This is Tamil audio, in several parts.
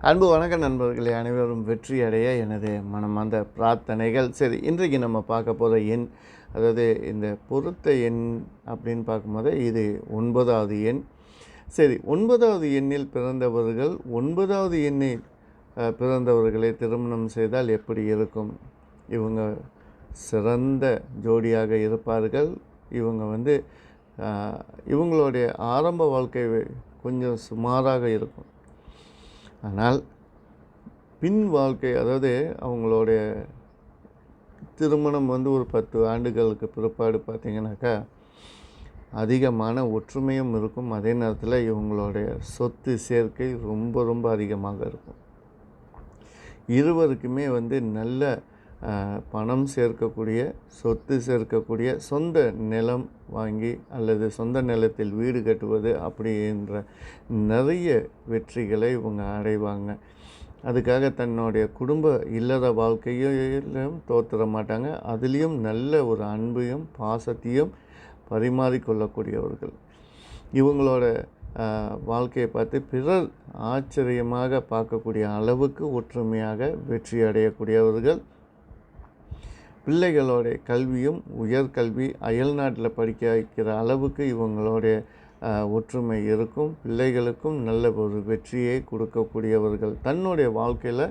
அன்பு வணக்க நண்பர்களே, அனைவரும் வெற்றி அடைய எனது மனமார்ந்த பிரார்த்தனைகள். சரி, இன்றைக்கு நம்ம பார்க்க போகிற எண், அதாவது இந்த பொருத்த எண் அப்படின்னு பார்க்கும்போது இது 9வது எண். சரி, 9வது எண்ணில் பிறந்தவர்கள் 9வது எண்ணில் பிறந்தவர்களை திருமணம் செய்தால் எப்படி இருக்கும்? இவங்க சிறந்த ஜோடியாக இருப்பார்கள். இவங்க இவங்களுடைய ஆரம்ப வாழ்க்கை கொஞ்சம் சுமாராக இருக்கும். ஆனால் பின் வாழ்க்கை, அதாவது அவங்களுடைய திருமணம் ஒரு 10 ஆண்டுகளுக்கு பிற்பாடு பார்த்திங்கனாக்கா அதிகமான ஒற்றுமையும் இருக்கும். அதே நேரத்தில் இவங்களுடைய சொத்து சேர்க்கை ரொம்ப ரொம்ப அதிகமாக இருக்கும். இருவருக்குமே நல்ல பணம் சேர்க்கக்கூடிய, சொத்து சேர்க்கக்கூடிய, சொந்த நிலம் வாங்கி அல்லது சொந்த நிலத்தில் வீடு கட்டுவது அப்படின்ற நிறைய வெற்றிகளை இவங்க அடைவாங்க. அதுக்காக தன்னுடைய குடும்ப இல்லற வாழ்க்கையிலும் தோற்ற மாட்டாங்க. அதுலேயும் நல்ல ஒரு அன்பையும் பாசத்தையும் பரிமாறிக்கொள்ளக்கூடியவர்கள். இவங்களோட வாழ்க்கையை பார்த்து பிறர் ஆச்சரியமாக பார்க்கக்கூடிய அளவுக்கு ஒற்றுமையாக வெற்றி அடையக்கூடியவர்கள். பிள்ளைகளுடைய கல்வியும் உயர்கல்வி அயல் நாட்டில் படிக்க வைக்கிற அளவுக்கு இவங்களுடைய ஒற்றுமை இருக்கும். பிள்ளைகளுக்கும் நல்ல ஒரு வெற்றியை கொடுக்கக்கூடியவர்கள். தன்னுடைய வாழ்க்கையில்,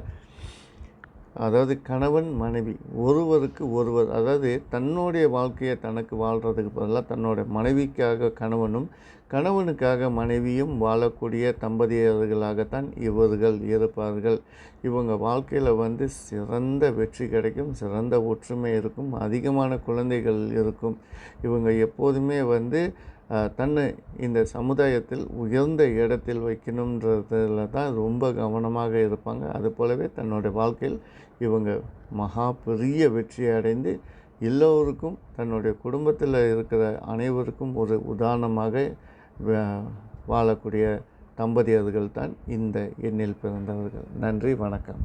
அதாவது கணவன் மனைவி ஒருவருக்கு ஒருவர், அதாவது தன்னுடைய வாழ்க்கையை தனக்கு வாழ்கிறதுக்கு பதிலாக தன்னுடைய மனைவிக்காக கணவனும் கணவனுக்காக மனைவியும் வாழக்கூடிய தம்பதியர்களாகத்தான் இவர்கள் இருப்பார்கள். இவங்க வாழ்க்கையில் சிறந்த வெற்றி கிடைக்கும், சிறந்த ஒற்றுமை இருக்கும், அதிகமான குழந்தைகள் இருக்கும். இவங்க எப்போதுமே தன்னை இந்த சமுதாயத்தில் உயர்ந்த இடத்தில் வைக்கணுன்றதில் தான் ரொம்ப கவனமாக இருப்பாங்க. அதுபோலவே தன்னுடைய வாழ்க்கையில் இவங்க மகா பெரிய வெற்றி அடைந்து எல்லோருக்கும், தன்னுடைய குடும்பத்தில் இருக்கிற அனைவருக்கும் ஒரு உதாரணமாக வாழக்கூடிய தம்பதியர்கள் தான் இந்த எண்ணில் பிறந்தவர்கள். நன்றி, வணக்கம்.